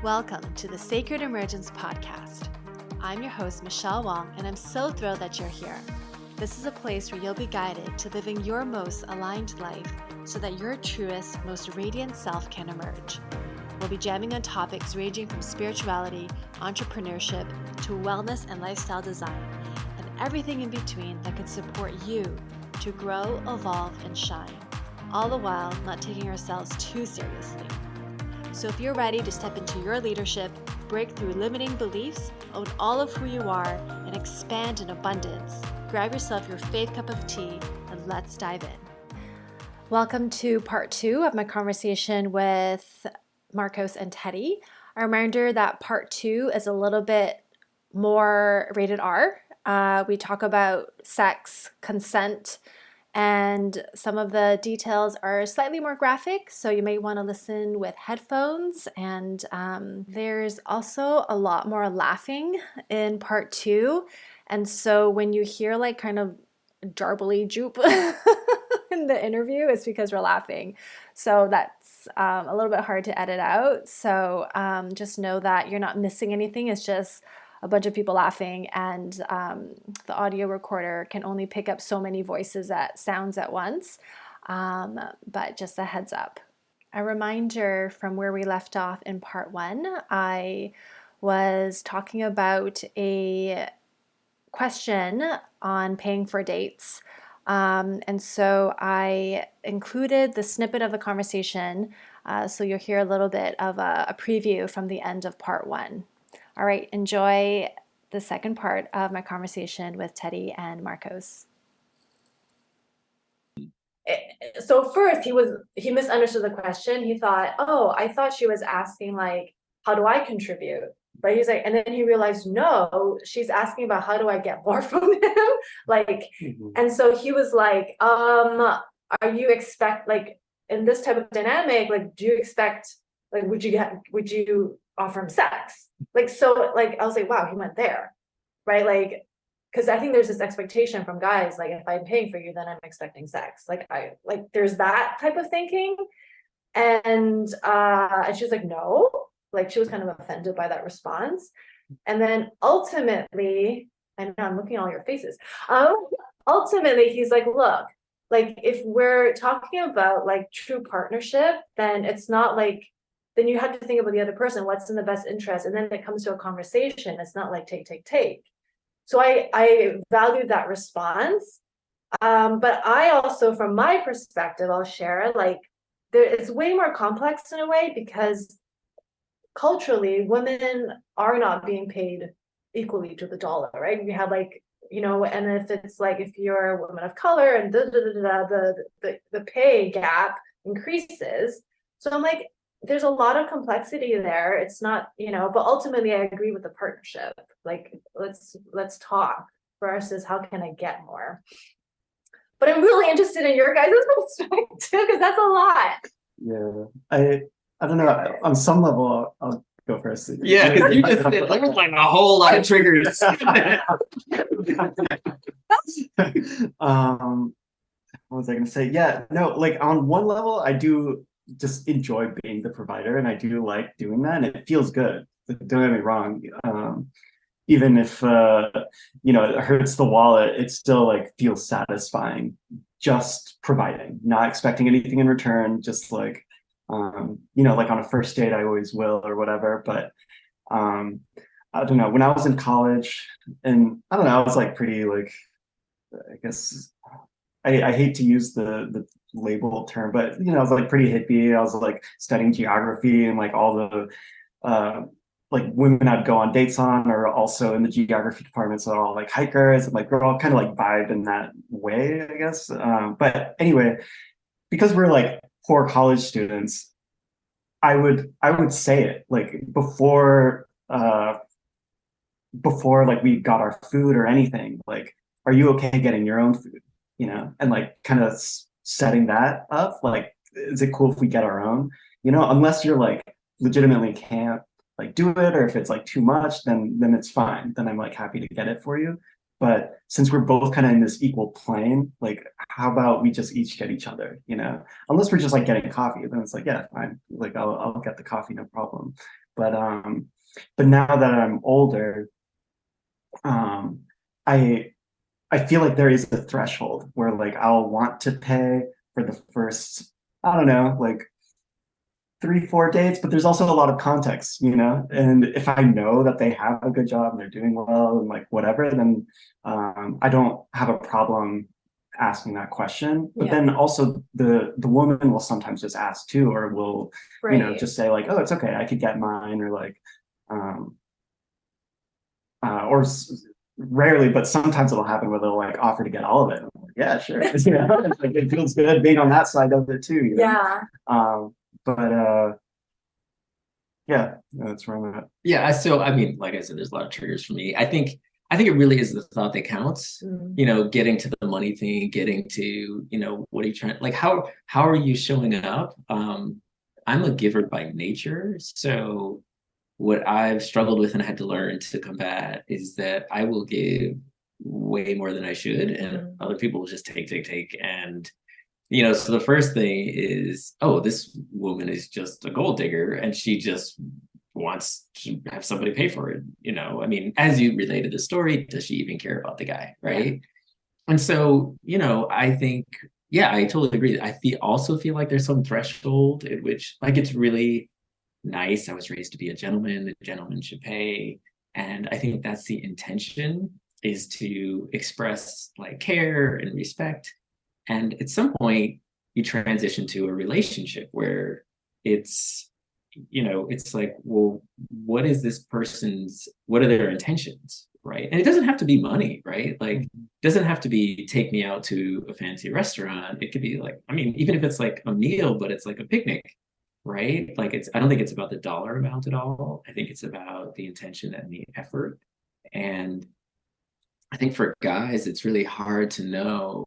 Welcome to the Sacred Emergence Podcast. I'm your host, Michelle Wong, and I'm so thrilled that you're here. This is a place where you'll be guided to living your most aligned life so that your truest, most radiant self can emerge. We'll be jamming on topics ranging from spirituality, entrepreneurship, to wellness and lifestyle design, and everything in between that can support you to grow, evolve, and shine, all the while not taking ourselves too seriously. So if you're ready to step into your leadership, break through limiting beliefs, own all of who you are, and expand in abundance, grab yourself your faith cup of tea and let's dive in. Welcome to part 2 of my conversation with Marcos and Teddy. A reminder that part 2 is a little bit more rated R. We talk about sex, consent, and some of the details are slightly more graphic, so you may want to listen with headphones. And there's also a lot more laughing in part 2. And so when you hear like kind of jarbly joop in the interview, it's because we're laughing. So that's a little bit hard to edit out. So just know that you're not missing anything. It's just a bunch of people laughing, and the audio recorder can only pick up so many voices at sounds at once, but just a heads up. A reminder from where we left off in part 1, I was talking about a question on paying for dates, and so I included the snippet of the conversation, so you'll hear a little bit of a preview from the end of part 1. All right, enjoy the second part of my conversation with Teddy and Marcos. So first he misunderstood the question. He thought, oh, I thought she was asking like, how do I contribute? But he's like, and then he realized, no, she's asking about how do I get more from him? And so he was like, are you expect like in this type of dynamic, like, do you expect, like, would you offer him sex? Like, so like, I was like, wow, he went there, right? Like, because I think there's this expectation from guys, like, if I'm paying for you, then I'm expecting sex. Like, there's that type of thinking. And she was like, no, like, she was kind of offended by that response. And then ultimately, I know I'm looking at all your faces. Ultimately, he's like, look, like, if we're talking about like true partnership, then it's not like, then you have to think about the other person, what's in the best interest. And then it comes to a conversation. It's not like take. So I valued that response. But I also, from my perspective, I'll share, like, it's way more complex in a way, because culturally, women are not being paid equally to the dollar, right? We have like, and if it's like, if you're a woman of color and the pay gap increases. So I'm like, there's a lot of complexity there. It's not, but ultimately I agree with the partnership. Like, let's talk versus how can I get more. But I'm really interested in your guys' perspective, because that's a lot. Yeah, I don't know. On some level, I'll go first. Yeah, because you just did like a whole lot of triggers. What was I gonna say? Yeah, no, like on one level, I do just enjoy being the provider, and I do like doing that, and it feels good. Don't get me wrong. Even if it hurts the wallet, it still like feels satisfying just providing, not expecting anything in return, just like like on a first date I always will or whatever. But I don't know, when I was in college, and I don't know, I was like pretty, like, I guess I hate to use the label term, but I was like pretty hippie. I was like studying geography, and like all the like women I'd go on dates on are also in the geography department, so they're all like hikers, and like we're all kind of like vibed in that way, I guess. But anyway, because we're like poor college students, I would say it like before like we got our food or anything, like, are you okay getting your own food? And like kind of setting that up, like, is it cool if we get our own? Unless you're like legitimately can't like do it, or if it's like too much, then it's fine. Then I'm like happy to get it for you. But since we're both kind of in this equal plane, like, how about we just each get each other, Unless we're just like getting coffee, then it's like, yeah, fine. Like, I'll get the coffee, no problem. but now that I'm older, I feel like there is a threshold where like I'll want to pay for the first, I don't know, like 3, 4 dates, but there's also a lot of context, and if I know that they have a good job and they're doing well and like whatever, then I don't have a problem asking that question. But then also the woman will sometimes just ask too, or will just say like, oh, it's okay, I could get mine, or like or rarely, but sometimes it'll happen where they'll like offer to get all of it. I'm like, yeah, sure. Like, it feels good being on that side of it too. Yeah. But yeah, that's where I'm at. Yeah, I mean, like I said, there's a lot of triggers for me. I think it really is the thought that counts. Getting to the money thing, getting to, what are you trying, like how are you showing up? I'm a giver by nature. So what I've struggled with and had to learn to combat is that I will give way more than I should, and other people will just take. And so the first thing is, oh, this woman is just a gold digger and she just wants to have somebody pay for it. I mean, as you related the story, does she even care about the guy? Right. Yeah. And so, I think, yeah, I totally agree. I also feel like there's some threshold at which, like, it's really nice. I was raised to be a gentleman. A gentleman should pay. And I think that's the intention, is to express like care and respect. And at some point, you transition to a relationship where it's, it's like, well, what are their intentions, right? And it doesn't have to be money, right? Like, it doesn't have to be take me out to a fancy restaurant. It could be like, I mean, even if it's like a meal, but it's like a picnic, right? Like, I don't think it's about the dollar amount at all. I think it's about the intention and the effort. And I think for guys, it's really hard to know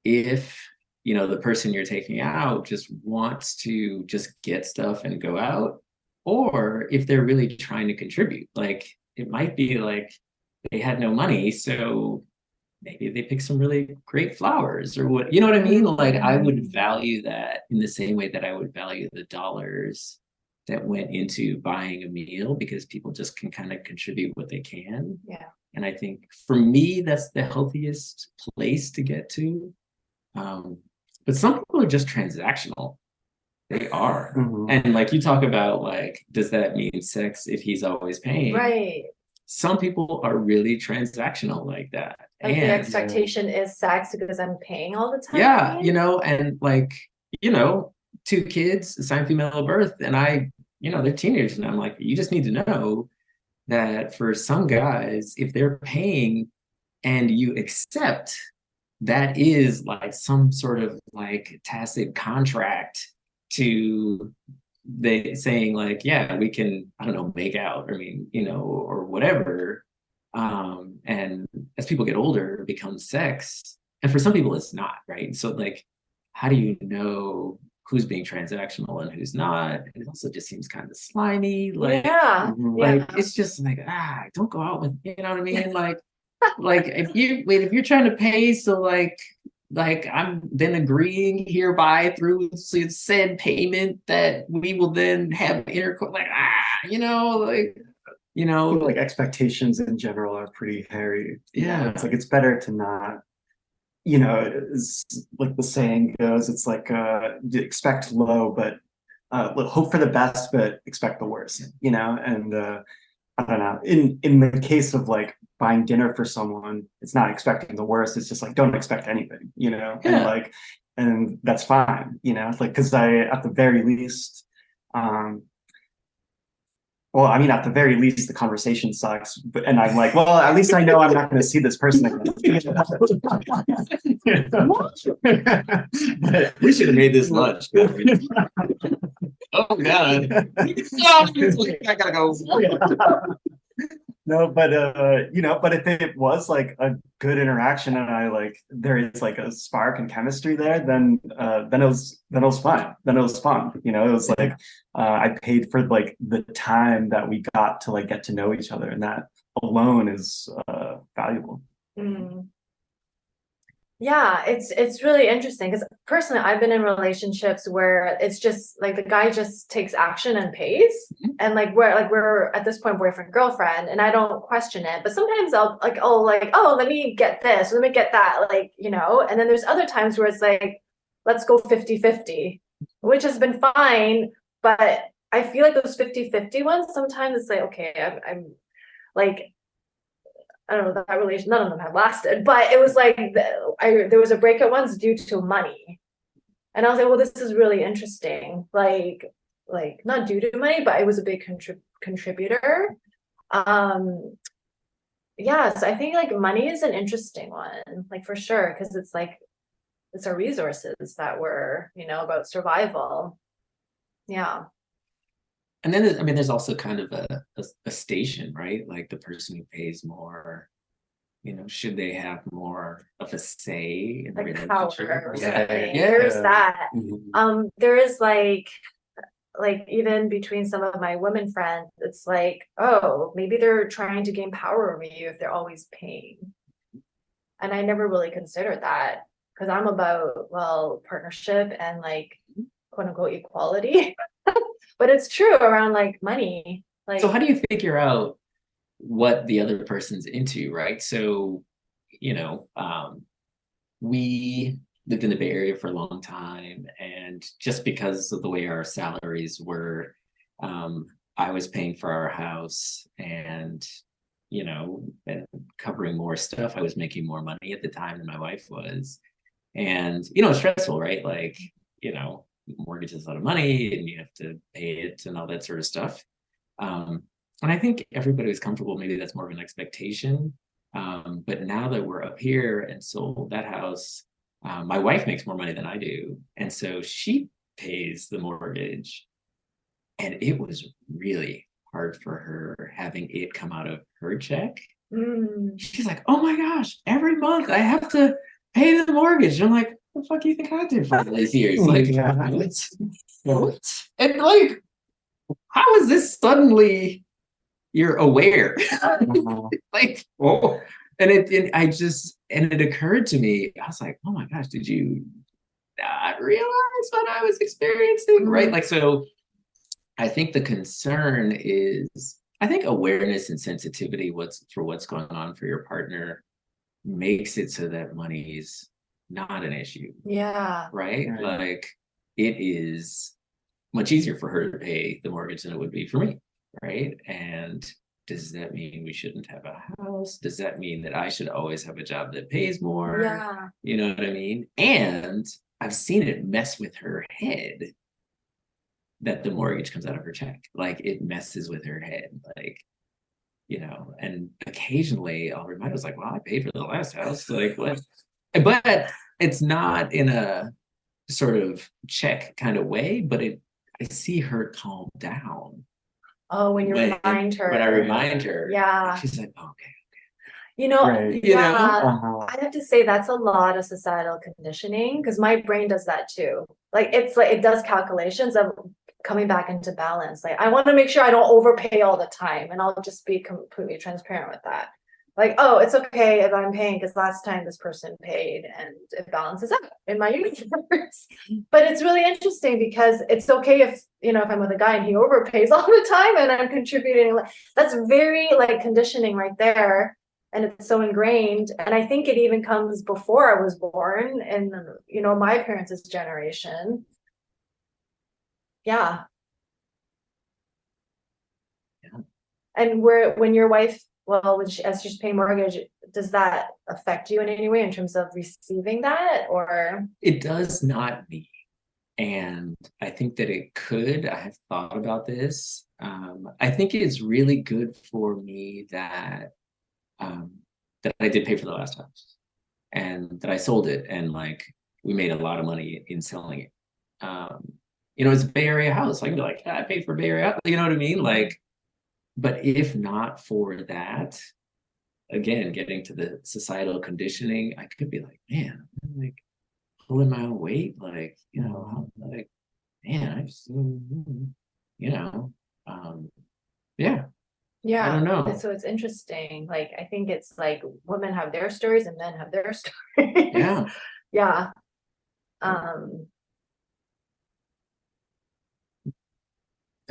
if the person you're taking out just wants to just get stuff and go out, or if they're really trying to contribute. Like, it might be like they had no money, so maybe they pick some really great flowers, or what, you know what I mean? Like, I would value that in the same way that I would value the dollars that went into buying a meal, because people just can kind of contribute what they can. Yeah. And I think for me, that's the healthiest place to get to. But some people are just transactional. They are. And like, you talk about, like, does that mean sex if he's always paying? Right. Some people are really transactional like that. Like, the expectation is sex because I'm paying all the time. Yeah, and like, 2 kids, assigned female at birth, and they're teenagers, and I'm like, you just need to know that for some guys, if they're paying and you accept, that is like some sort of like tacit contract to they saying like, yeah, we can, I don't know, make out, I mean, or whatever. And as people get older, it becomes sex. And for some people it's not, right? So like, how do you know who's being transactional and who's not? It also just seems kind of slimy. Like, it's just like, don't go out with, you know what I mean? Like if you're trying to pay, so like I'm then agreeing hereby through said payment that we will then have intercourse, like, I feel like expectations in general are pretty hairy. Yeah. It's like, it's better to not, it's like the saying goes, it's like expect low, but hope for the best, but expect the worst, and I don't know, in the case of like buying dinner for someone, it's not expecting the worst, it's just like, don't expect anything, and that's fine, it's like, because at the very least, well, I mean, at the very least, the conversation sucks, and I'm like, well, at least I know I'm not going to see this person again. We should have made this lunch. Oh God! I gotta go. No, but but if it was like a good interaction and there is like a spark and chemistry there, then it was fun. Then it was fun. It was like I paid for like the time that we got to like get to know each other, and that alone is valuable. Yeah, it's really interesting because personally I've been in relationships where it's just like the guy just takes action and pays, and we're at this point boyfriend girlfriend, and I don't question it, but sometimes I'll like, oh, let me get this, let me get that, like, and then there's other times where it's like, let's go 50-50, which has been fine, but I feel like those 50-50 ones sometimes it's like, okay, I'm like, I don't know, that relation, none of them have lasted, but it was like there was a breakup once due to money. And I was like, well, this is really interesting. Like not due to money, but it was a big contributor. Um, yeah, so I think like money is an interesting one, like for sure, because it's like it's our resources that were, about survival. Yeah. And then, I mean, there's also kind of a station, right? Like the person who pays more, should they have more of a say in the Like power relationship? or Yeah, something. yeah. There's that. Mhm. There is like even between some of my women friends, it's like, oh, maybe they're trying to gain power over you if they're always paying. And I never really considered that because I'm about, well, partnership and like quote unquote equality. But it's true around like money. So how Like, do you figure out what the other person's into, right? So, you know, we lived in the Bay Area for a long time, and just because of the way our salaries were, I was paying for our house and and covering more stuff. I was making more money at the time than my wife was. And it's stressful, right? Like, mortgage is a lot of money and you have to pay it and all that sort of stuff. And I think everybody was comfortable. Maybe that's more of an expectation. But now that we're up here and sold that house, my wife makes more money than I do. And so she pays the mortgage. And it was really hard for her having it come out of her check. She's like, oh my gosh, every month I have to pay the mortgage. And I'm like, what the fuck do you think I did for all these years? Like, Yeah. what? And like, how is this suddenly you're aware? Like, oh, and it occurred to me, I was like, oh my gosh, did you not realize what I was experiencing? Right? Like, so I think the concern is, I think awareness and sensitivity what's going on for your partner makes it so that money's not an issue, yeah. right? Right. Like it is much easier for her to pay the mortgage than it would be for me, right? And does that mean we shouldn't have a house? Does that mean that I should always have a job that pays more? Yeah. You know what I mean? And I've seen it mess with her head that the mortgage comes out of her check. Like it messes with her head. Like, and occasionally I'll remind her, like, well, I paid for the last house. Like, what? But it's not in a sort of check kind of way, but I see her calm down. Oh, when you remind her. When I remind her. Yeah. She's like, oh, okay. Right. Yeah, Uh-huh. I have to say that's a lot of societal conditioning because my brain does that too. Like it does calculations of coming back into balance. Like I want to make sure I don't overpay all the time, and I'll just be completely transparent with that. Like, oh, it's okay if I'm paying because last time this person paid and it balances out in my universe. But it's really interesting because it's okay if I'm with a guy and he overpays all the time and I'm contributing. That's very like conditioning right there, and it's so ingrained, and I think it even comes before I was born and my parents' generation. Yeah. And when your wife, well, as she's paying mortgage, does that affect you in any way in terms of receiving that, or? It does not me. And I think that it could. I have thought about this. I think it's really good for me that I did pay for the last house and that I sold it, and like we made a lot of money in selling it. It's a Bay Area house. I can be like, yeah, I paid for a Bay Area house. You know what I mean? Like, but if not for that, again, getting to the societal conditioning, I could be like, man, I'm like pulling my own weight, like, like, man, I just, yeah. Yeah. I don't know. And so it's interesting. Like, I think it's like women have their stories and men have their stories. Yeah. Yeah. And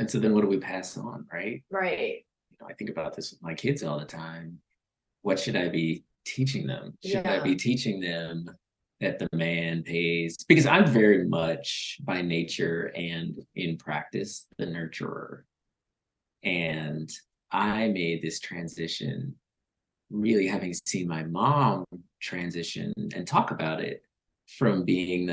so then what do we pass on, right? Right. I think about this with my kids all the time. What should I be teaching them? Should I be teaching them that the man pays? Because I'm very much by nature and in practice the nurturer. And I made this transition really having seen my mom transition and talk about it from being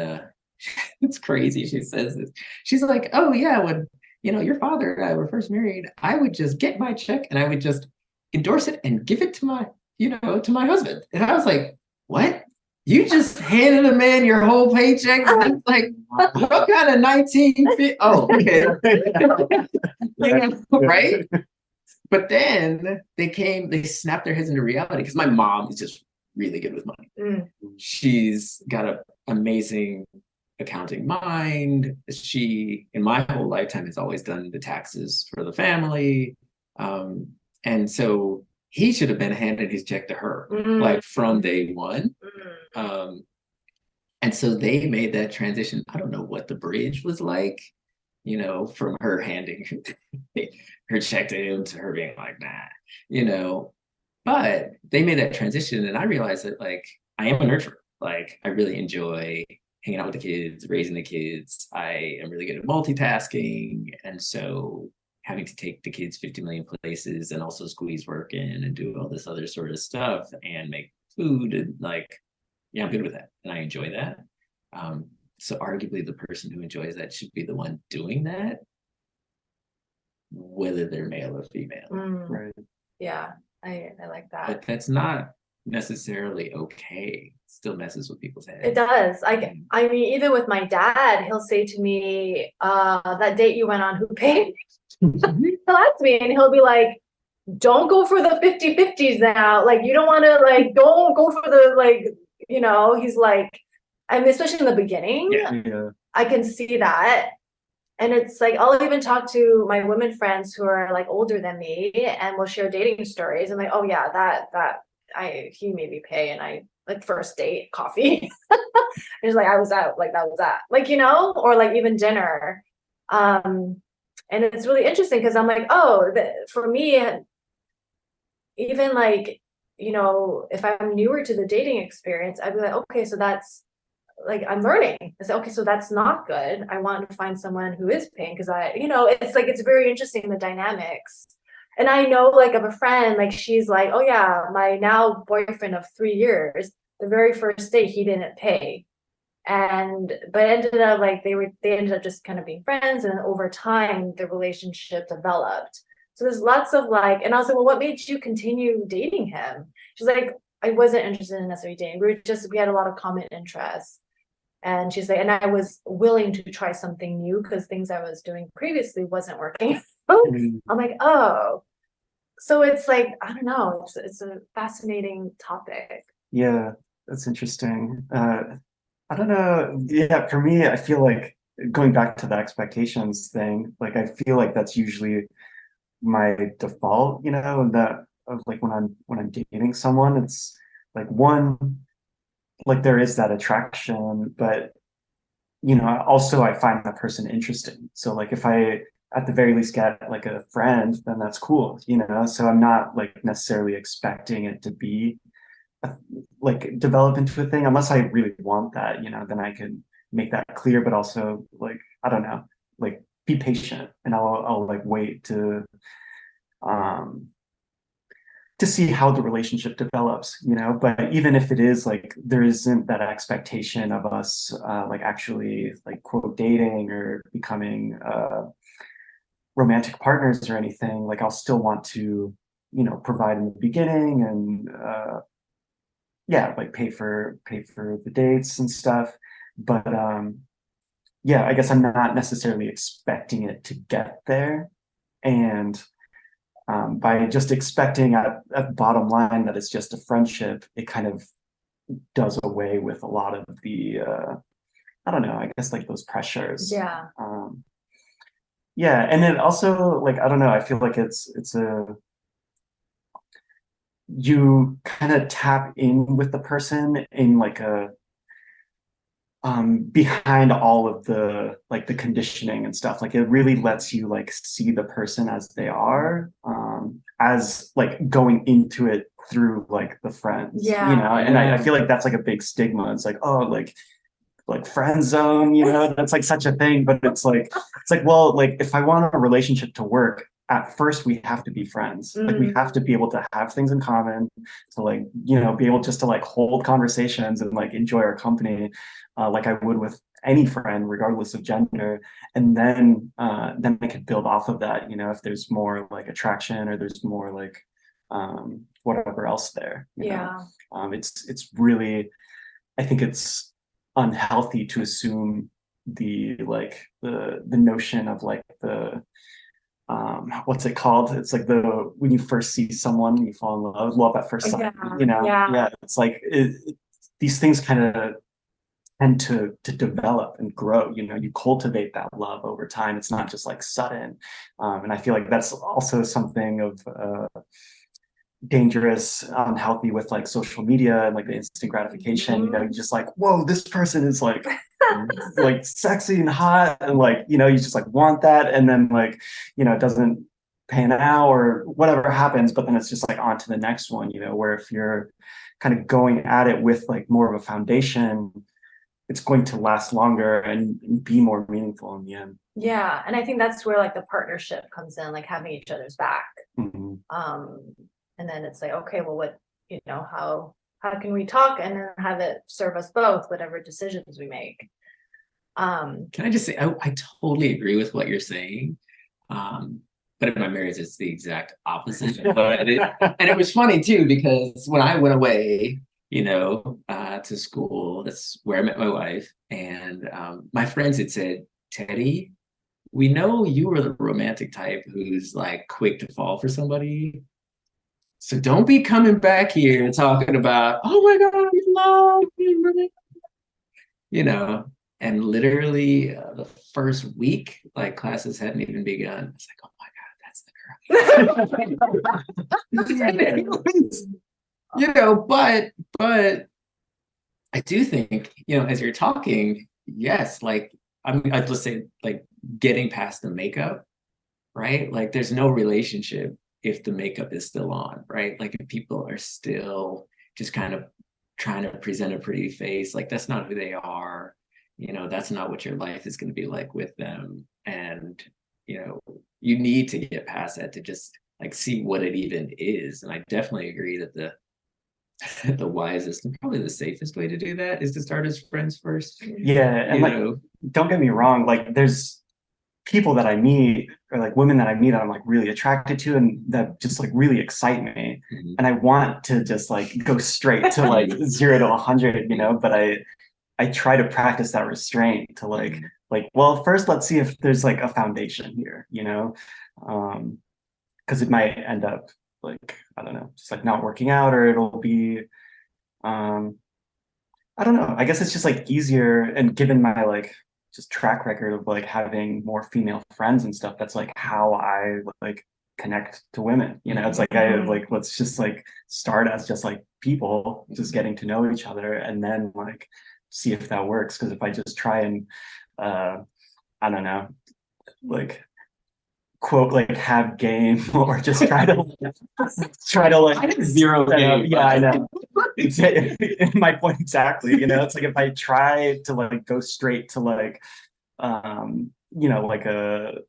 it's crazy. She says this. She's like, oh yeah, when your father and I were first married, I would just get my check and I would just endorse it and give it to my husband. And I was like, what? You just handed a man your whole paycheck? That's like, what kind of 1950? Oh, okay. Right? But then they snapped their heads into reality because my mom is just really good with money. She's got an amazing accounting mind. She, in my whole lifetime, has always done the taxes for the family. And so he should have been handing his check to her, like from day one. And so they made that transition. I don't know what the bridge was like, from her handing her check to him to her being like, nah, but they made that transition. And I realized that like, I am a nurturer. Like I really enjoy hanging out with the kids, raising the kids. I am really good at multitasking. And so having to take the kids 50 million places and also squeeze work in and do all this other sort of stuff and make food and like, yeah, I'm good with that. And I enjoy that. So arguably the person who enjoys that should be the one doing that, whether they're male or female. Right. Yeah, I like that. But that's not necessarily okay. It still messes with people's heads. It does. I mean, even with my dad, he'll say to me, that date you went on, who paid? He'll ask me and he'll be like, don't go for the 50-50s now. Like, you don't want to, like, don't go for the, like, he's like, I mean, especially in the beginning, I can see that. And it's like, I'll even talk to my women friends who are like older than me and we'll share dating stories. I'm like, oh yeah, he made me pay. And I like first date coffee. It's like, I was out, like that was that, like, or like even dinner. And it's really interesting because I'm like, oh, for me, even like, if I'm newer to the dating experience, I'd be like, okay, so that's like, I'm learning. I say, okay, so that's not good. I want to find someone who is paying because it's like, it's very interesting, the dynamics. And I know like of a friend, like she's like, oh yeah, my now boyfriend of 3 years, the very first date, he didn't pay. But ended up like, they ended up just kind of being friends. And over time, the relationship developed. So there's lots of like, and I was like, well, what made you continue dating him? She's like, I wasn't interested in necessarily dating. We had a lot of common interests. And she's like, and I was willing to try something new because things I was doing previously wasn't working. I'm like, oh, so it's like, I don't know. It's a fascinating topic. Yeah, that's interesting. I don't know. Yeah, for me, I feel like going back to the expectations thing, like I feel like that's usually my default, that of like when I'm dating someone, it's like like there is that attraction, but also I find that person interesting. So like if I at the very least get like a friend, then that's cool, so I'm not like necessarily expecting it to be like develop into a thing unless I really want that, then I can make that clear, but also like, I don't know, like be patient and I'll like wait to see how the relationship develops, but even if it is like there isn't that expectation of us like actually like quote dating or becoming romantic partners or anything, like I'll still want to provide in the beginning and like pay for the dates and stuff, but yeah, I guess I'm not necessarily expecting it to get there. And by just expecting at bottom line that it's just a friendship, it kind of does away with a lot of the I don't know, I guess like those pressures. Yeah, and it also like, I don't know, I feel like it's a you kind of tap in with the person in like a behind all of the like the conditioning and stuff. Like it really lets you like see the person as they are, as like going into it through like the friends, you Yeah. know. And I feel like that's like a big stigma. It's like, oh, like friend zone, you know, that's like such a thing. But it's like well, like if I want a relationship to work, at first we have to be friends. Like we have to be able to have things in common, to like, you know, be able just to like hold conversations and like enjoy our company, like I would with any friend regardless of gender. And then I could build off of that, you know, if there's more like attraction or there's more like whatever else there, you know. It's really, I think it's unhealthy to assume the like the notion of like the what's it called? It's like the when you first see someone, you fall in love at first sight. You know, yeah. It's like these things kind of tend to develop and grow. You know, you cultivate that love over time. It's not just like sudden. And I feel like that's also something of dangerous, unhealthy with like social media and like the instant gratification. You know, you're just like, whoa, this person is like like sexy and hot, and like, you know, you just like want that, and then like, you know, it doesn't pan out or whatever happens, but then it's just like on to the next one, you know, where if you're kind of going at it with like more of a foundation, it's going to last longer and be more meaningful in the end. Yeah, and I think that's where like the partnership comes in, like having each other's back. And then it's like, okay, well, what, you know, how can we talk and then have it serve us both, whatever decisions we make. Can I just say, I totally agree with what you're saying. But in my marriage, it's the exact opposite. And it was funny too, because when I went away, you know, to school, that's where I met my wife. And my friends had said, Teddy, we know you were the romantic type who's like quick to fall for somebody. So don't be coming back here talking about, oh my God, you love me, you know. And literally the first week, like classes hadn't even begun. It's like, oh my God, that's the girl. You know, but I do think, you know, as you're talking, yes, like I'd just say like getting past the makeup, right? Like there's no relationship if the makeup is still on, right? Like if people are still just kind of trying to present a pretty face, like that's not who they are. You know, that's not what your life is going to be like with them. And, you know, you need to get past that to just like see what it even is. And I definitely agree that the wisest and probably the safest way to do that is to start as friends first. Yeah, and like, don't get me wrong, like there's people that I meet or like women that I meet that I'm like really attracted to and that just like really excite me. And I want to just like go straight to like 0 to 100, you know, but I try to practice that restraint to like well, first let's see if there's like a foundation here, you know, because it might end up like, I don't know, just like not working out, or it'll be I don't know, I guess it's just like easier, and given my like just track record of like having more female friends and stuff, that's like how I like connect to women, you know. It's like I like, let's just like start as just like people just getting to know each other and then like see if that works. Because if I just try and I don't know, like quote like have game or just try to like I have zero game. Yeah, I know. My point exactly, you know. It's like if I try to like go straight to like you know, like a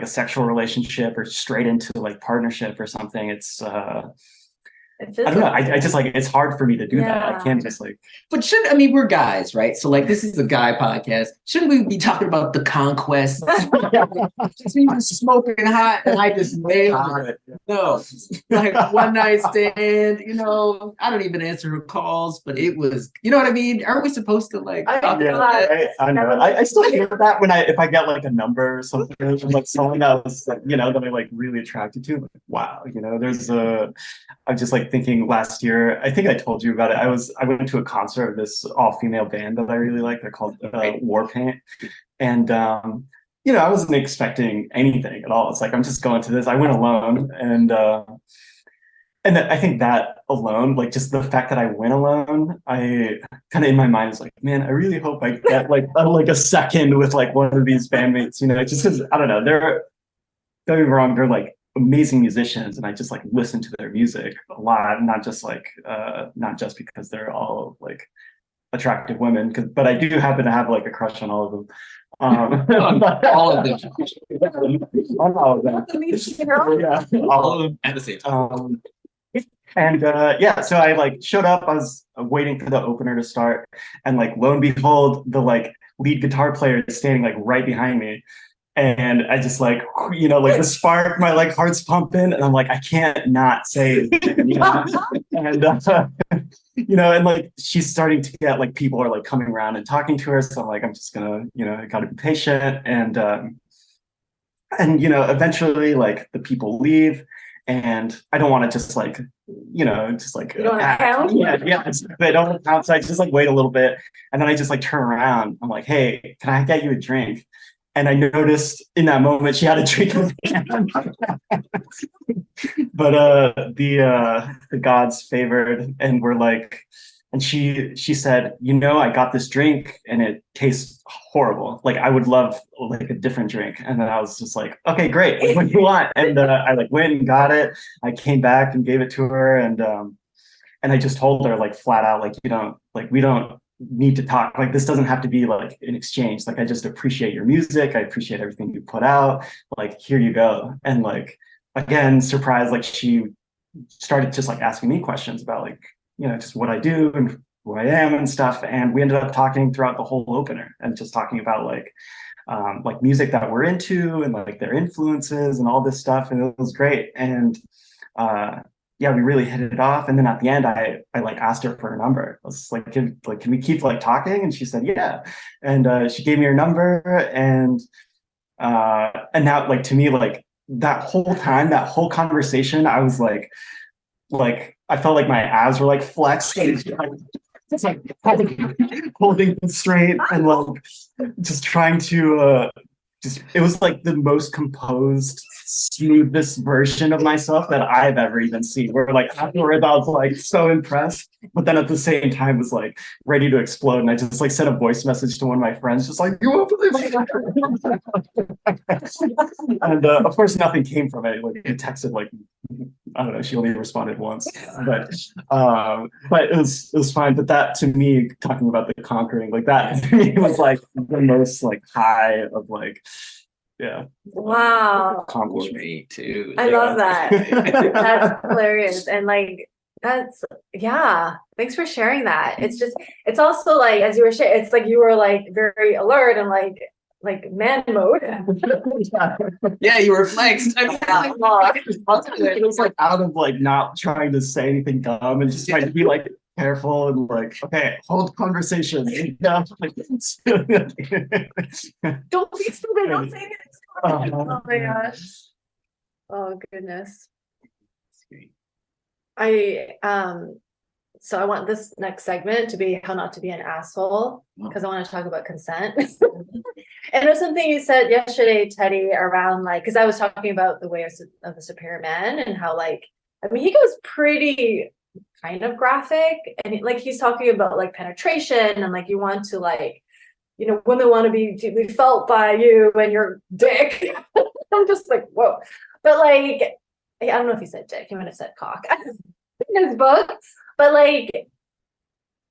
sexual relationship or straight into like partnership or something, it's I don't know. I just like, it's hard for me to do that. I can't just like. But I mean, we're guys, right? So like, this is a guy podcast. Shouldn't we be talking about the conquest? We were smoking hot, and I just nailed it. No, like one night stand. You know, I don't even answer her calls, but it was. You know what I mean? Aren't we supposed to like? I know. I still hear that when if I get like a number or something from like someone else, like, you know, that I'm like really attracted to. Like, wow, you know, there's I'm just like thinking last year, I think I told you about it. I went to a concert of this all-female band that I really like. They're called Warpaint. And you know, I wasn't expecting anything at all. It's like, I'm just going to this. I went alone, and and I think that alone, like just the fact that I went alone, I kind of in my mind is like, man, I really hope I get like a second with like one of these bandmates, you know, just because I don't know, don't get me wrong, they're like amazing musicians, and I just like listen to their music a lot, not just because they're all like attractive women, but I do happen to have like a crush on all of them. All of them. On all of them. Yeah, All of them at the same time. And yeah, so I like showed up. I was waiting for the opener to start, and like lo and behold, the like lead guitar player is standing like right behind me. And I just like, you know, like the spark, my like heart's pumping, and I'm like, I can't not say anything, you know? And you know, and like she's starting to get like people are like coming around and talking to her, so I'm like, I'm just gonna, you know, I gotta be patient, and you know, eventually like the people leave, and I don't want to just like, you know, just like You don't want to count? yeah, I don't want to count, so I just like wait a little bit, and then I just like turn around. I'm like, hey, can I get you a drink? And I noticed in that moment she had a drink in her hand. But the gods favored, and were like, and she said, you know, I got this drink and it tastes horrible. Like I would love like a different drink. And then I was just like, okay, great. What do you want? And I like went and got it. I came back and gave it to her, and I just told her like flat out, like, you don't, like, we don't need to talk. Like, this doesn't have to be like an exchange. Like, I just appreciate your music. I appreciate everything you put out. Like, here you go. And like, again, surprised, like she started just like asking me questions about like, you know, just what I do and who I am and stuff. And we ended up talking throughout the whole opener and just talking about like music that we're into and like their influences and all this stuff. And it was great. And yeah, we really hit it off. And then at the end, I like asked her for her number. I was like, can we keep like talking? And she said, yeah. And she gave me her number. And now, like, to me, like that whole time, that whole conversation, I was like I felt like my abs were like flexed. It's like holding it straight and like just trying to it was like the most composed, smoothest version of myself that I've ever even seen. Where like afterwards I was like so impressed, but then at the same time was like ready to explode. And I just like sent a voice message to one of my friends, just like, you won't believe it. And of course nothing came from it. Like it texted like, I don't know, she only responded once. But it was fine. But that, to me, talking about the conquering, like that to me was like the most like high of like, yeah. Wow. Accomplishment too. I love that. That's hilarious. And like, that's, yeah, thanks for sharing that. It's just, it's also like, as you were sharing, it's like you were like very alert and like man mode. Yeah, you were flexed. I mean, it was like out of like not trying to say anything dumb and just trying to be like careful and like, okay, hold conversation. Don't be stupid. Don't say anything. Oh my gosh. Oh goodness. So I want this next segment to be how not to be an asshole, because I want to talk about consent. And there's something you said yesterday, Teddy, around like, because I was talking about the way of the superior man and how like, I mean, he goes pretty kind of graphic, and like he's talking about like penetration and like you want to like, you know, women want to be deeply felt by you and your dick. I'm just like, whoa. But like, I don't know if he said dick, he might have said cock in his book. But like,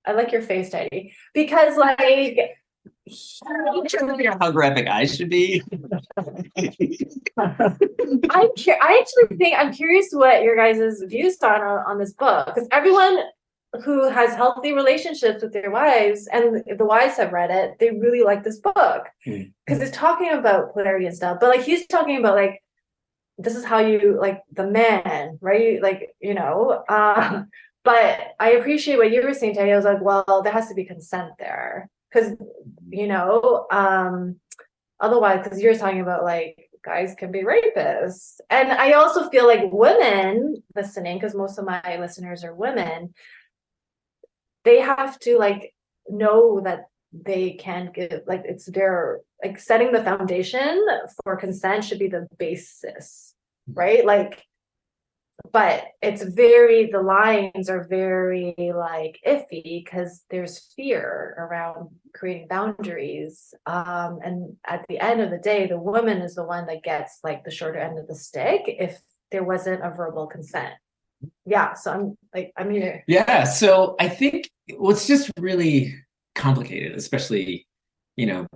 I like your face, Teddy, because like, how graphic I should be. I actually think I'm curious what your guys' views are on this book, because everyone who has healthy relationships with their wives, and the wives have read it, they really like this book because it's talking about polarity and stuff. But like he's talking about like, this is how you like the man, right? Like, you know, but I appreciate what you were saying, Teddy. I was like, well, there has to be consent there. Because, you know, otherwise, because you're talking about like guys can be rapists. And I also feel like women listening, because most of my listeners are women, they have to like know that they can give, like it's their, like setting the foundation for consent should be the basis, right? Like but the lines are very like iffy because there's fear around creating boundaries. And at the end of the day, the woman is the one that gets like the shorter end of the stick if there wasn't a verbal consent. Yeah. So I'm here. Yeah. So I think what's just really complicated, especially,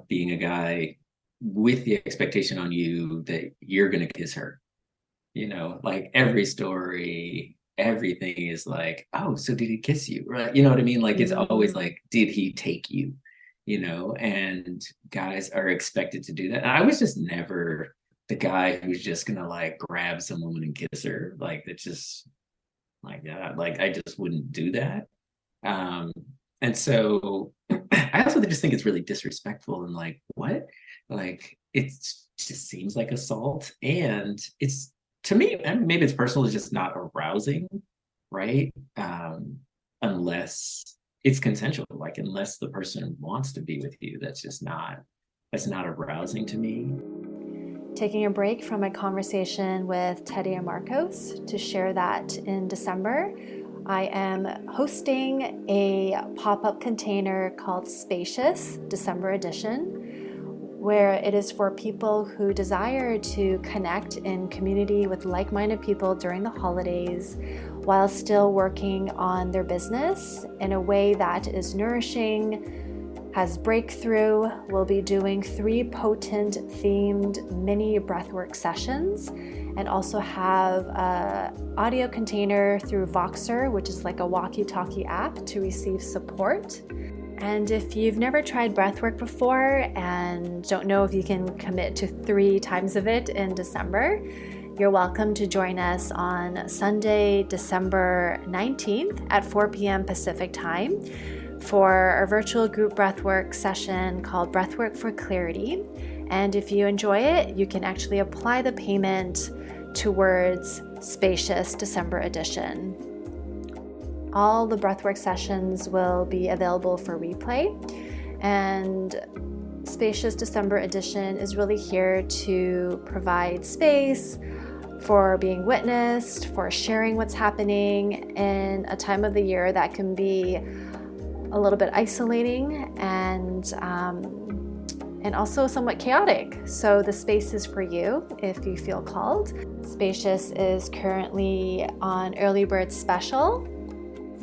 being a guy with the expectation on you that you're going to kiss her, like every story, everything is like, oh, so did he kiss you? Right. You know what I mean? Like it's always like, did he take you? And guys are expected to do that. And I was just never the guy who's just gonna like grab some woman and kiss her. Like it's just like that. Like I just wouldn't do that. And so I also just think it's really disrespectful and like, what? Like it just seems like assault. And it's, to me, and maybe it's personal, it's just not arousing, right? Unless it's consensual, like unless the person wants to be with you, that's not arousing to me. Taking a break from my conversation with Teddy and Marcos to share that in December, I am hosting a pop-up container called Spacious December Edition, where it is for people who desire to connect in community with like-minded people during the holidays while still working on their business in a way that is nourishing, has breakthrough. We'll be doing 3 potent themed mini breathwork sessions and also have an audio container through Voxer, which is like a walkie-talkie app to receive support. And if you've never tried breathwork before and don't know if you can commit to 3 times of it in December, you're welcome to join us on Sunday, December 19th at 4 p.m. Pacific time for our virtual group breathwork session called Breathwork for Clarity. And if you enjoy it, you can actually apply the payment towards Spacious December Edition. All the breathwork sessions will be available for replay, and Spacious December Edition is really here to provide space for being witnessed, for sharing what's happening in a time of the year that can be a little bit isolating and also somewhat chaotic. So the space is for you if you feel called. Spacious is currently on early bird special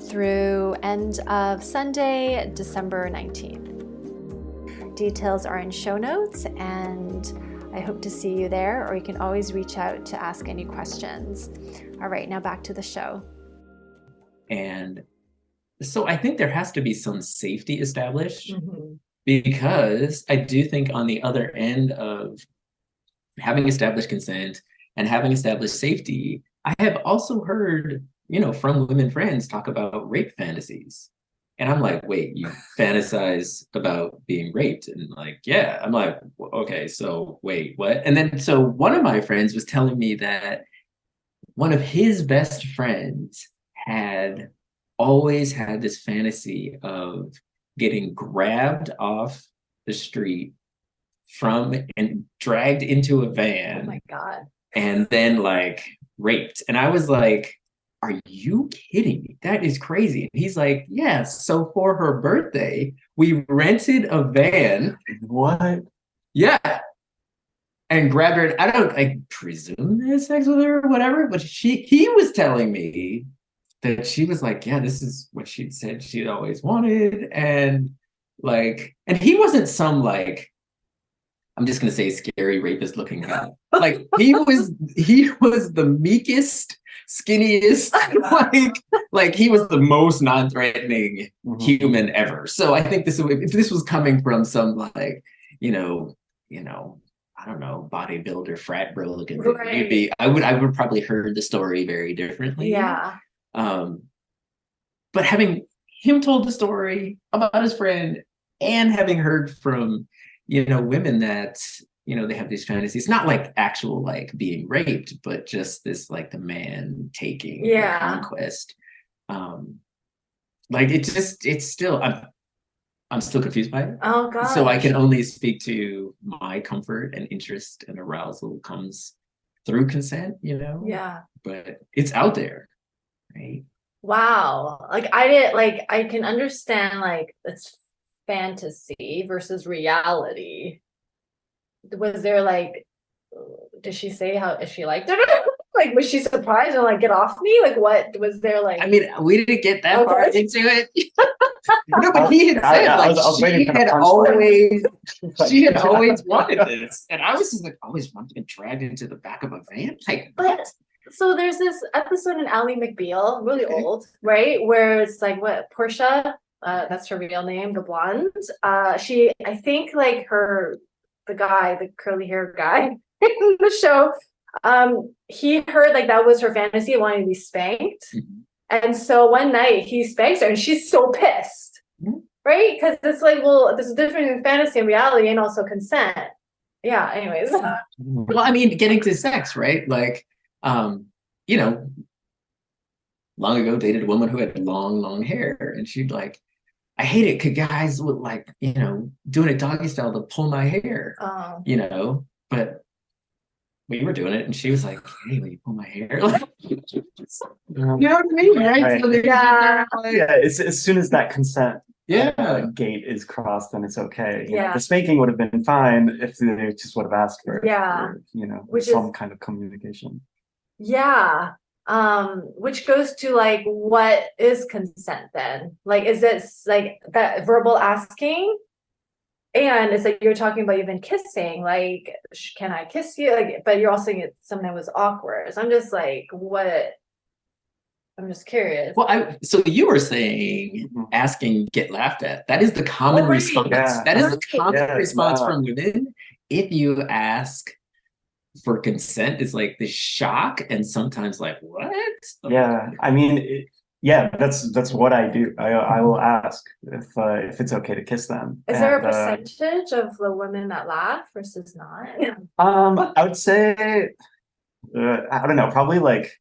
through end of Sunday, December 19th. Details are in show notes, and I hope to see you there, or you can always reach out to ask any questions. All right, now back to the show. And so I think there has to be some safety established, because I do think on the other end of having established consent and having established safety, I have also heard, from women friends talk about rape fantasies. And I'm like, wait, you fantasize about being raped? And like, yeah. I'm like, okay, so wait, what? And then, so one of my friends was telling me that one of his best friends had always had this fantasy of getting grabbed off the street and dragged into a van. Oh my God. And then like raped. And I was like, are you kidding me? That is crazy. And he's like, yes. So for her birthday, we rented a van. What? Yeah. And grabbed her. I presume they had sex with her or whatever. But he was telling me that she was like, yeah, this is what she'd said she'd always wanted. And he wasn't some like, I'm just gonna say scary rapist looking guy. Like he was the meekest, skinniest, like he was the most non-threatening human ever. So I think if this was coming from some like, I don't know, bodybuilder, frat bro looking, right. I would probably heard the story very differently. Yeah. But having him told the story about his friend and having heard from women that they have these fantasies, not like actual like being raped, but just this like the man taking the conquest. Like it's still I'm still confused by it. Oh God. So I can only speak to my comfort and interest and arousal comes through consent, Yeah. but it's out there, right? Wow. Like I didn't like I can understand like it's fantasy versus reality. Was there like did she say how if she liked it? Like was she surprised and like get off me? Like what was there like I mean, we didn't get that far Okay. into it. No, but he had said I like was waiting she for the had punchline. always she had Yeah. always wanted this, and I was just like always wanted to be dragged into the back of a van. Like, But so there's this episode in Ally McBeal, really Okay. old, right? Where it's like what Portia, that's her real name, the blonde. She I think like the guy, the curly hair guy in the show, he heard like that was her fantasy, wanting to be spanked. Mhm. And so one night he spanks her and she's so pissed. Mhm. Right? Because it's like, well, there's a difference in fantasy and reality and also consent. Yeah, anyways. well, I mean, getting to sex, right? Like, you know, long ago dated a woman who had long hair, and she'd like, I hate it because guys would like, doing it doggy style to pull my hair, but we were doing it, and she was like, "Hey, will you pull my hair?" Like, you know what I mean, right? Right. So they Yeah. like, Yeah, as soon as that consent yeah. gate is crossed, then it's okay. Yeah. The spanking would have been fine if they just would have asked Yeah. Which some is- kind of communication. Yeah. Which goes to like what is consent then? Like is it like that verbal asking? And it's like you're talking about even kissing, like can I kiss you? Like, but you're also saying it something that was awkward. So I'm just like, what? I'm just curious. Well, so you were saying Mhm. asking get laughed at. That is the common Oh, right. response. Yeah. That is the Right. common Yeah, response no. from women. If you ask for consent, it's like the shock and sometimes like what? Yeah, I mean, that's what I do. I will ask if it's okay to kiss them. Is there a And, percentage of the women that laugh versus not? I would say, I don't know, probably like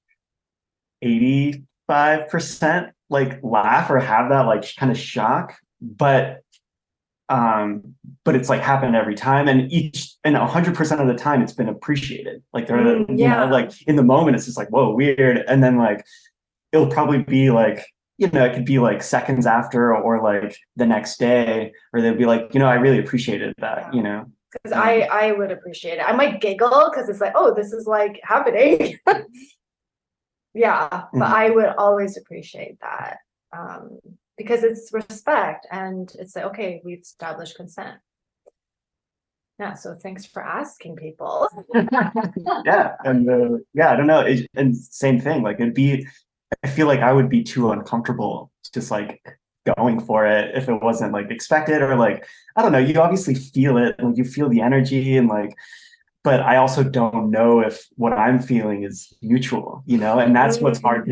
85% like laugh or have that like kind of shock, but it's like happened every time, and 100% of the time it's been appreciated. Like they're Yeah. like in the moment it's just like whoa weird, and then like it'll probably be like it could be like seconds after or like the next day, or they'll be like I really appreciated that. Because I would appreciate it. I might giggle because it's like, oh, this is like happening. Yeah, but Mhm. I would always appreciate that. Because it's respect and it's like, okay, we've established consent. Yeah, so thanks for asking people. Yeah, and I don't know, and same thing. Like I feel like I would be too uncomfortable just like going for it if it wasn't like expected, or like I don't know. You obviously feel it, and you feel the energy, and like, but I also don't know if what I'm feeling is mutual, and that's what's hard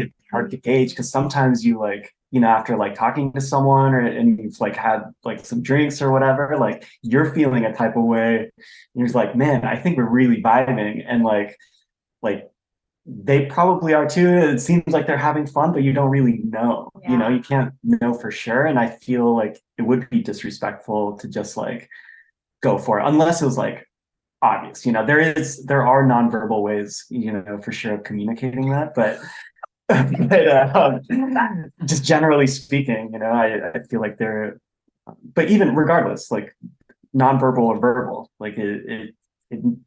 to gauge, because sometimes you like after like talking to someone and you've like had like some drinks or whatever, like you're feeling a type of way, and you're just like, man, I think we're really vibing, and like they probably are too. It seems like they're having fun, but you don't really know. Yeah. You can't know for sure, and I feel like it would be disrespectful to just like go for it unless it was like obvious. There are nonverbal ways, for sure, of communicating that, but just generally speaking, I feel like but even regardless, like nonverbal or verbal, like it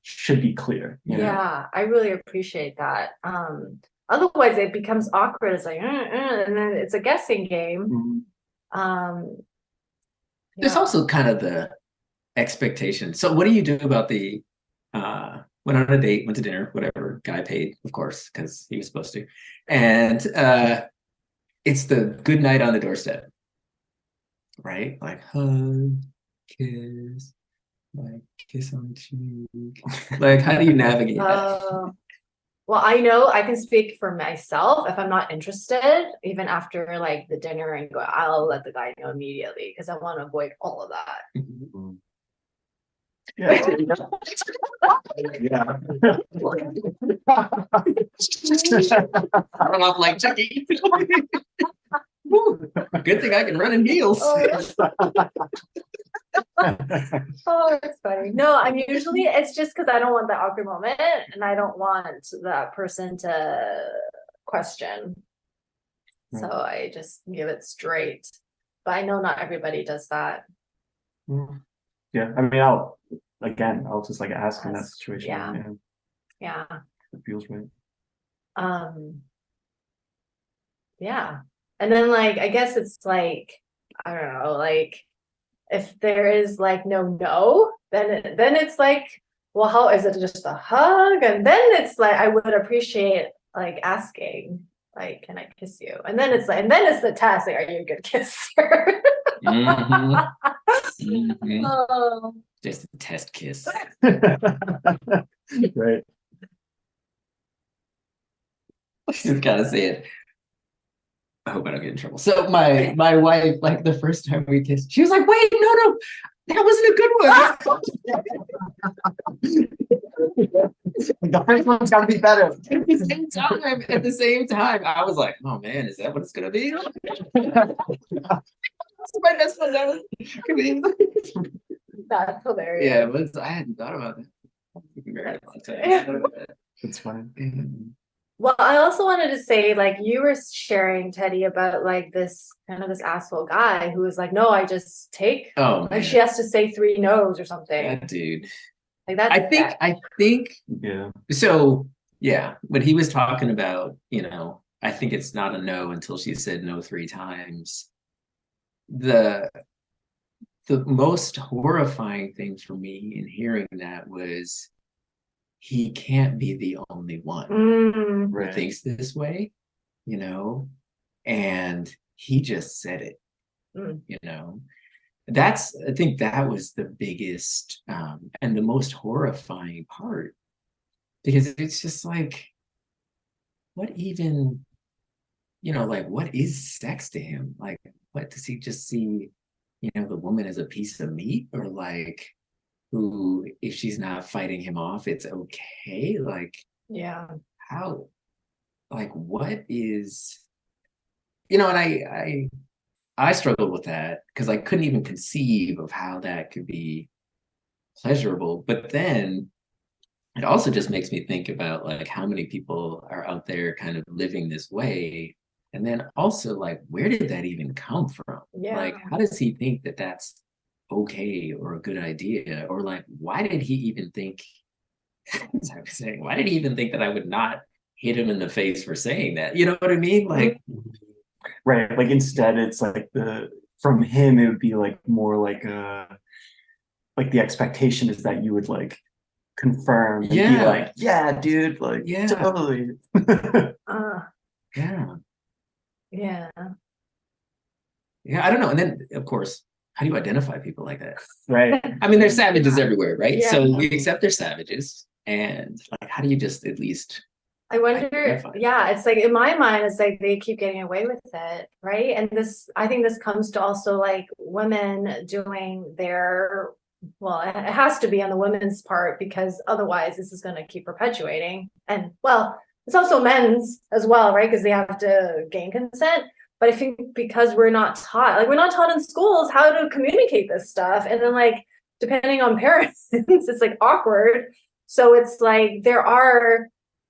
should be clear. Yeah, I really appreciate that. Otherwise it becomes awkward. It's like, and then it's a guessing game. Mhm. There's Yeah. also kind of the expectation. So what do you do about the went on a date, went to dinner, whatever, guy paid, of course, because he was supposed to. And it's the good night on the doorstep, right? Like hug, kiss, like kiss on the cheek. Like, how do you navigate that? Well, I know I can speak for myself. If I'm not interested, even after like the dinner and go, I'll let the guy know immediately because I want to avoid all of that. Mhm. Yeah. Yeah. I don't know, like Chucky. Good thing I can run in heels. Oh, it's funny. No, I'm usually, it's just because I don't want that awkward moment and I don't want that person to question. So I just give it straight. But I know not everybody does that. Yeah, I mean, I'll just like ask in that Yes. situation. Yeah. Yeah, Yeah. it feels right. Yeah. And then like, I guess it's like, I don't know, like if there is like no, then it's like, well, how is it just a hug? And then it's like, I would appreciate like asking, like, can I kiss you? And then it's like, and then it's the test, like, are you a good kisser? Mhm. Oh. Just a test kiss. Right. Just gotta say it. I hope I don't get in trouble. So my wife, like the first time we kissed, she was like, "Wait, no, that wasn't a good one." The first one's got to be better. At the same time, I was like, "Oh man, is that what it's gonna be?" That's my best friend ever. That's hilarious. Yeah, but I hadn't thought about that. Very long time. It's funny. Well, I also wanted to say, like, you were sharing, Teddy, about like this kind of this asshole guy who was like, no, I just take, Oh, like, man. she has to say 3 no's or something. That dude. Like that's I think Yeah. so. Yeah, when he was talking about, I think it's not a no until she said no 3 times. The most horrifying thing for me in hearing that was he can't be the only one who Right. thinks this way, and he just said it, I think that was the biggest and the most horrifying part, because it's just like, what even, like, what is sex to him? Like, what does he just see, the woman as a piece of meat, or like, who, if she's not fighting him off, it's okay? Like, yeah. how, like, what is, and I struggled with that because I couldn't even conceive of how that could be pleasurable. But then it also just makes me think about like how many people are out there kind of living this way. And then also, like, where did that even come from? Yeah. Like, how does he think that that's okay or a good idea? Or like, why did he even think, as I was saying, why did he even think that I would not hit him in the face for saying that? You know what I mean? Like, right. Like instead it's like from him, it would be like more like the expectation is that you would like confirm and be like, yeah, dude, like, totally. Yeah. Yeah. I don't know. And then, of course, how do you identify people like that? Right. I mean, there's savages everywhere, right? Yeah. So we accept they're savages. And like, how do you just at least I wonder, identify? yeah, it's like in my mind, it's like they keep getting away with it, right? And I think this comes to also like women doing well, it has to be on the women's part, because otherwise this is going to keep perpetuating. And well, it's also men's as well, right? Because they have to gain consent. But I think because we're not taught in schools how to communicate this stuff. And then like, depending on parents, it's like awkward. So it's like, there are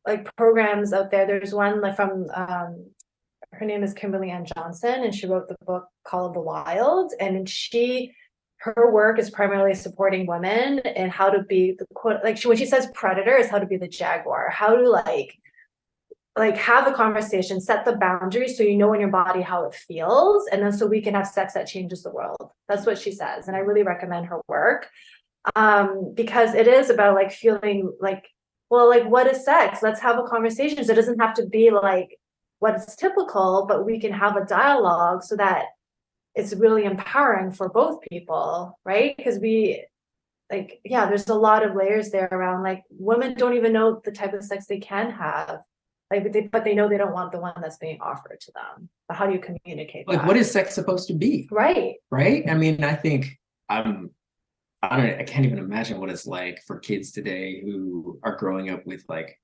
like programs out there. There's one like from, her name is Kimberly Ann Johnson, and she wrote the book called The Wild. And her work is primarily supporting women and how to be the quote, like when she says predator, is how to be the jaguar, how to like have the conversation, set the boundaries so you know in your body how it feels, and then so we can have sex that changes the world. That's what she says, and I really recommend her work, because it is about like feeling like, well, like, what is sex? Let's have a conversation. So it doesn't have to be like what's typical, but we can have a dialogue so that it's really empowering for both people, right? Because there's a lot of layers there around like women don't even know the type of sex they can have. But they know they don't want the one that's being offered to them. But how do you communicate Like, that? what is sex supposed to be? Right. I mean, I think I can't even imagine what it's like for kids today who are growing up with like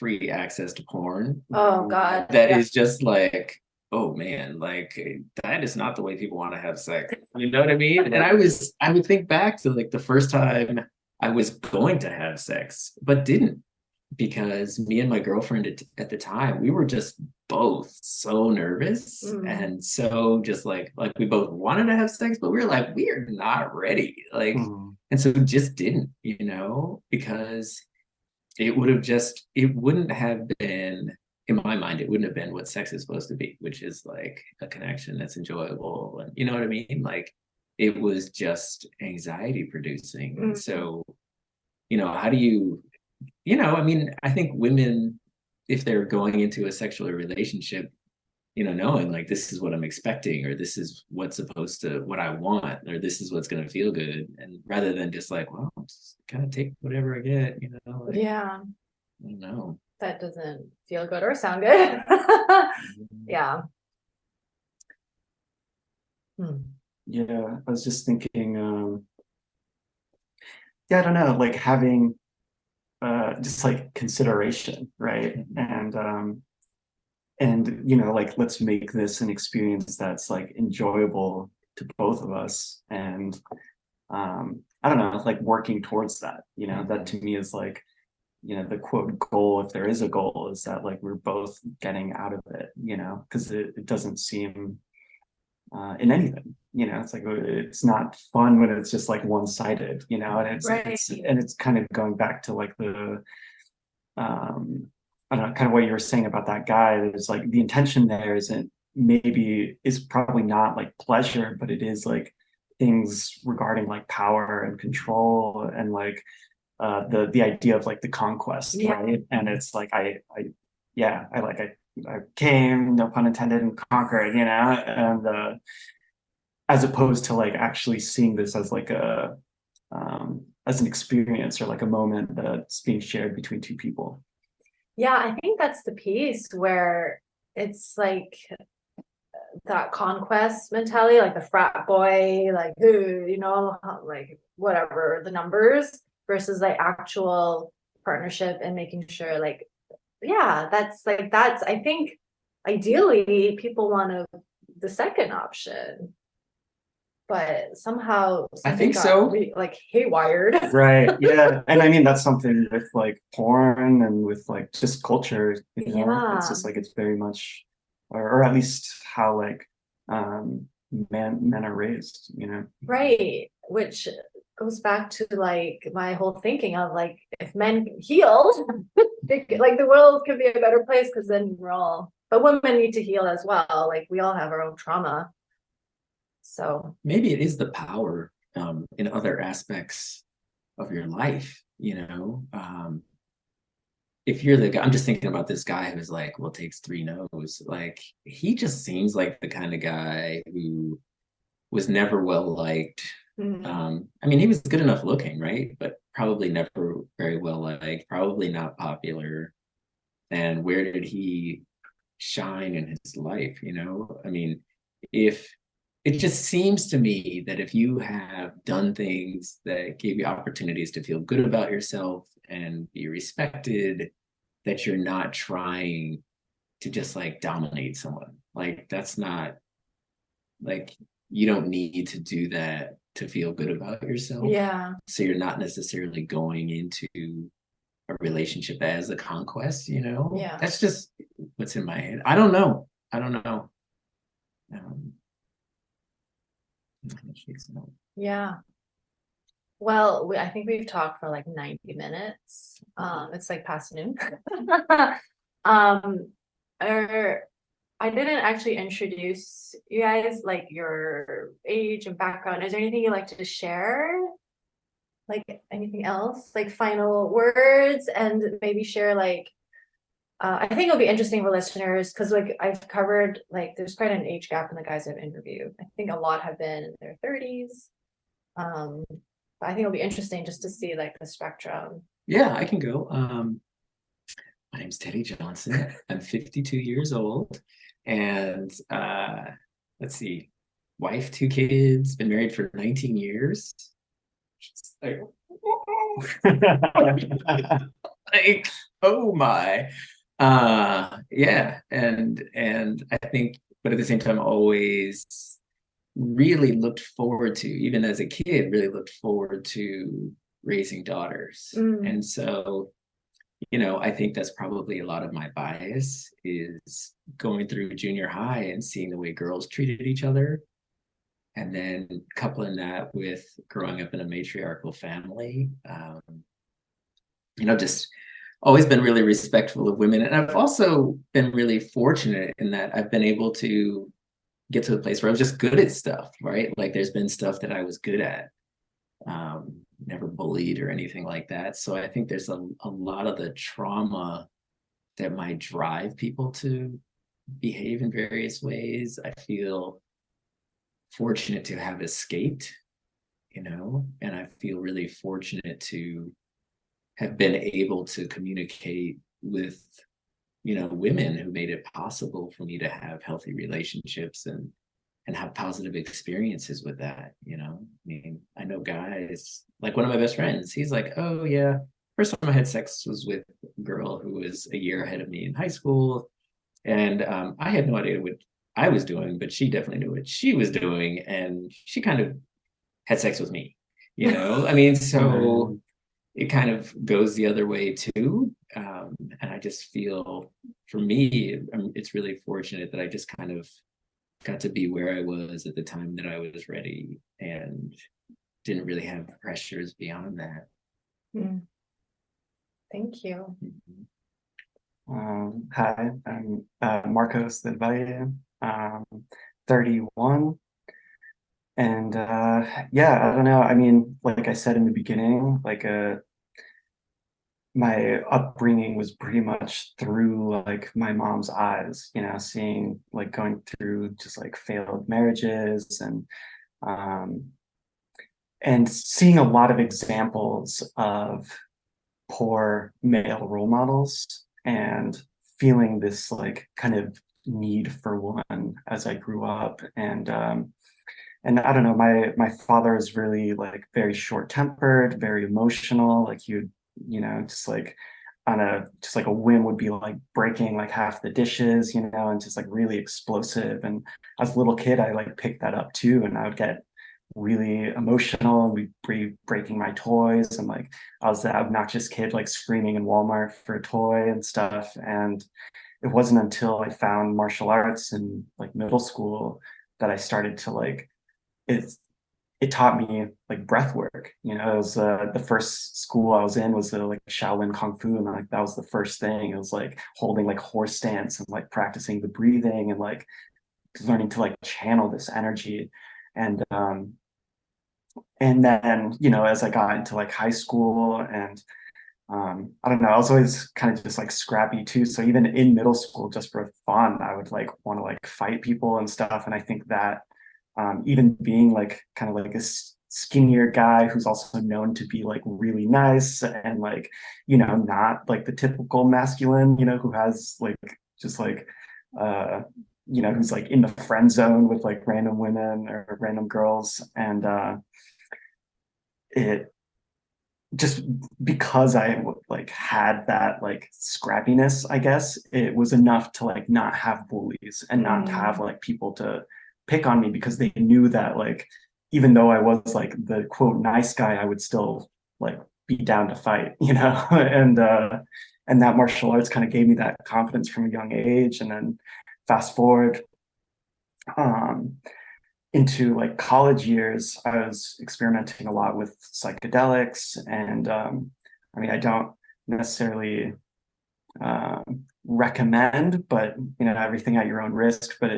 free access to porn. Oh God. That is just like, oh man, like that is not the way people want to have sex. You know what I mean? And I would think back to like the first time I was going to have sex, but didn't, because me and my girlfriend at the time, we were just both so nervous and so just like we both wanted to have sex, but we were like, we are not ready. Like, and so just didn't, because it wouldn't have been, in my mind, it wouldn't have been what sex is supposed to be, which is like a connection that's enjoyable. And you know what I mean? Like it was just anxiety producing. And so, how do you, I mean, I think women, if they're going into a sexual relationship, knowing like this is what I'm expecting, or this is what I want, or this is what's going to feel good. And rather than just like, well, just kind of take whatever I get, like, Yeah. I don't know. That doesn't feel good or sound good. Yeah. Yeah, I was just thinking, yeah, I don't know, like having just like consideration, right? And like let's make this an experience that's like enjoyable to both of us. And I don't know, like working towards that, that to me is like, the quote goal, if there is a goal, is that like we're both getting out of it, because it doesn't seem in anything, it's like it's not fun when it's just like one-sided, and it's kind of going back to like the I don't know, kind of what you were saying about that guy. There's like the intention there is probably not like pleasure, but it is like things regarding like power and control and like the idea of like the conquest, right? And it's like I came, no pun intended, and conquered, and as opposed to like actually seeing this as like as an experience or like a moment that's being shared between two people. Yeah, I think that's the piece where it's like that conquest mentality, like the frat boy, like, like whatever the numbers, versus like actual partnership and making sure like, yeah, that's I think ideally people want the second option, but somehow I think so. Like haywired. Right. Yeah. And I mean, that's something with like porn and with like just culture, it's just like, it's very much, or at least how like men are raised, Right. Which goes back to like my whole thinking of like, if men healed, like the world could be a better place, because then but women need to heal as well. Like we all have our own trauma. So maybe it is the power in other aspects of your life, if you're the guy. I'm just thinking about this guy who's like, well, takes 3 no's. Like he just seems like the kind of guy who was never well liked. I mean, he was good enough looking, right? But probably never very well liked, probably not popular. And where did he shine in his life? I mean, if it just seems to me that if you have done things that gave you opportunities to feel good about yourself and be respected, that you're not trying to just like dominate someone. Like that's not, like, you don't need to do that to feel good about yourself. yeah. So you're not necessarily going into a relationship as a conquest, Yeah. That's just what's in my head. I don't know. Yeah. Well, I think we've talked for like 90 minutes. It's like past noon. I didn't actually introduce you guys, like your age and background. Is there anything you'd like to share? Like anything else? Like final words, and maybe share like I think it'll be interesting for listeners, because like I've covered, like there's quite an age gap in the guys I've interviewed. I think a lot have been in their 30s. But I think it'll be interesting just to see like the spectrum. Yeah, I can go. My name's Teddy Johnson. I'm 52 years old, and let's see, wife, 2 kids, been married for 19 years. Like, like, oh my. Yeah, and I think but at the same time, always really looked forward to, even as a kid, really looked forward to raising daughters. And so, I think that's probably a lot of my bias, is going through junior high and seeing the way girls treated each other. And then coupling that with growing up in a matriarchal family, just always been really respectful of women. And I've also been really fortunate in that I've been able to get to a place where I was just good at stuff, right? Like there's been stuff that I was good at, never bullied or anything like that. So I think there's a lot of the trauma that might drive people to behave in various ways. I feel fortunate to have escaped, and I feel really fortunate to have been able to communicate with, women who made it possible for me to have healthy relationships and have positive experiences with that. I mean, I know guys, like one of my best friends, he's like, oh yeah, first time I had sex was with a girl who was a year ahead of me in high school. And I had no idea what I was doing, but she definitely knew what she was doing. And she kind of had sex with me, I mean, so it kind of goes the other way too. And I just feel, for me, it's really fortunate that I just kind of got to be where I was at the time that I was ready, and didn't really have pressures beyond that. Thank you. Hi, I'm Marcos de Valle, 31. And yeah, I don't know. I mean, like I said in the beginning, like my upbringing was pretty much through like my mom's eyes, seeing like going through just like failed marriages and seeing a lot of examples of poor male role models, and feeling this like kind of need for one as I grew up. And I don't know, my father is really like very short-tempered, very emotional. Like he would, just like just like a whim would be like breaking like half the dishes, and just like really explosive. And as a little kid, I like picked that up too, and I would get really emotional, and we'd be breaking my toys, and like I was that obnoxious kid like screaming in Walmart for a toy and stuff. And it wasn't until I found martial arts in like middle school that I started to like it taught me like breath work. It was the first school I was in was like Shaolin Kung Fu, and like that was the first thing. It was like holding like horse stance and like practicing the breathing and like learning to like channel this energy. And then as I got into like high school, and I don't know, I was always kind of just like scrappy too. So even in middle school, just for fun, I would like want to like fight people and stuff. And I think that even being like kind of like a skinnier guy who's also known to be like really nice and like, not like the typical masculine, who has like just like, who's like in the friend zone with like random women or random girls. And it just because I like had that like scrappiness, I guess it was enough to like not have bullies and not to have like people to pick on me, because they knew that like even though I was like the quote nice guy, I would still like be down to fight, and that martial arts kind of gave me that confidence from a young age. And then fast forward into like college years, I was experimenting a lot with psychedelics. And I mean, I don't necessarily recommend, but everything at your own risk. But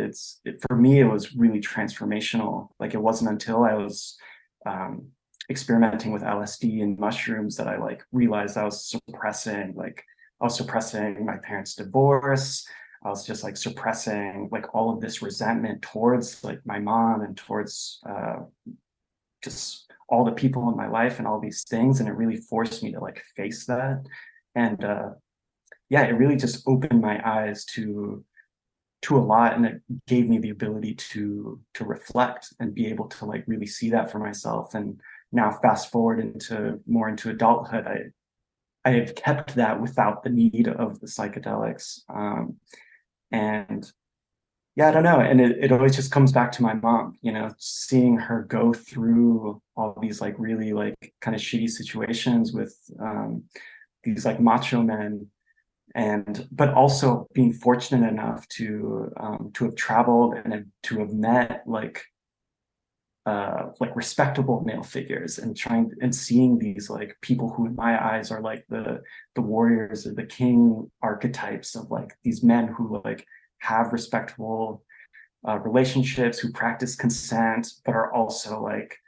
for me, it was really transformational. Like it wasn't until I was experimenting with LSD and mushrooms that I like realized I was suppressing my parents' divorce. I was just like suppressing like all of this resentment towards like my mom and towards just all the people in my life and all these things. And it really forced me to like face that. And yeah, it really just opened my eyes to a lot, and it gave me the ability to reflect and be able to like really see that for myself. And now fast forward into adulthood, I have kept that without the need of the psychedelics. And yeah, I don't know. And it always just comes back to my mom, you know, seeing her go through all these like really like kind of shitty situations with these like macho men, and but also being fortunate enough to have traveled and to have met like respectable male figures, and trying and seeing these like people who in my eyes are like the warriors or the king archetypes of like these men who like have respectable relationships, who practice consent, but are also like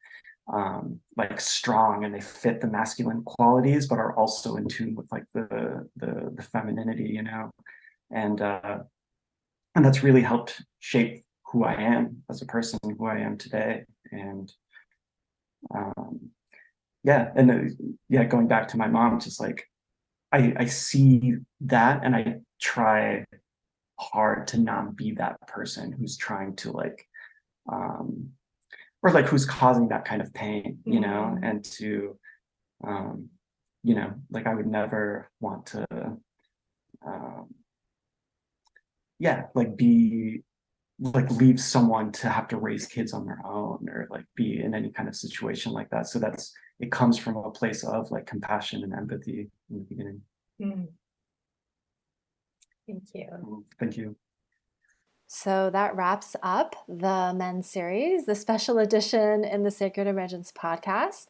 strong, and they fit the masculine qualities, but are also in tune with like the femininity, you know, and uh, and that's really helped shape who I am as a person, who I am today, and um, yeah, and yeah, going back to my mom, just like I see that, and I try hard to not be that person who's trying to like um or like who's causing that kind of pain, you know, and to um you know, like I would never want to um yeah, like be like leave someone to have to raise kids on their own, or like be in any kind of situation like that. So that's, it comes from a place of like compassion and empathy in the beginning. Thank you. Thank you. So that wraps up the men's series, the special edition in the Sacred Emergence podcast.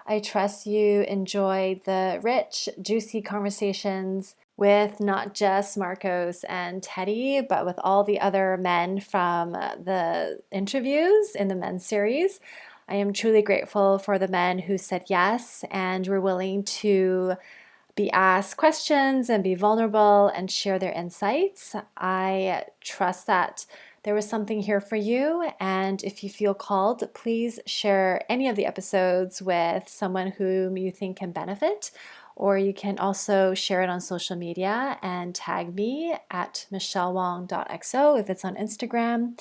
I trust you enjoyed the rich, juicy conversations with not just Marcos and Teddy, but with all the other men from the interviews in the men's series. I am truly grateful for the men who said yes and were willing to be asked questions and be vulnerable and share their insights. I trust that there was something here for you. And if you feel called, please share any of the episodes with someone whom you think can benefit. Or you can also share it on social media and tag me at michellewong.xo if it's on Instagram.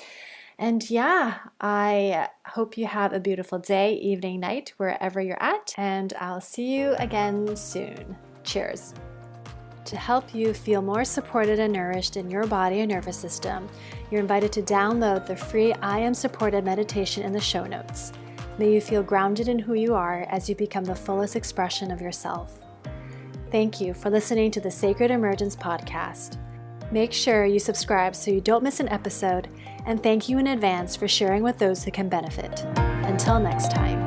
And yeah, I hope you have a beautiful day, evening, night, wherever you're at. And I'll see you again soon. Cheers. To help you feel more supported and nourished in your body and nervous system, you're invited to download the free I Am Supported meditation in the show notes. May you feel grounded in who you are as you become the fullest expression of yourself. Thank you for listening to the Sacred Emergence podcast. Make sure you subscribe so you don't miss an episode, and thank you in advance for sharing with those who can benefit. Until next time.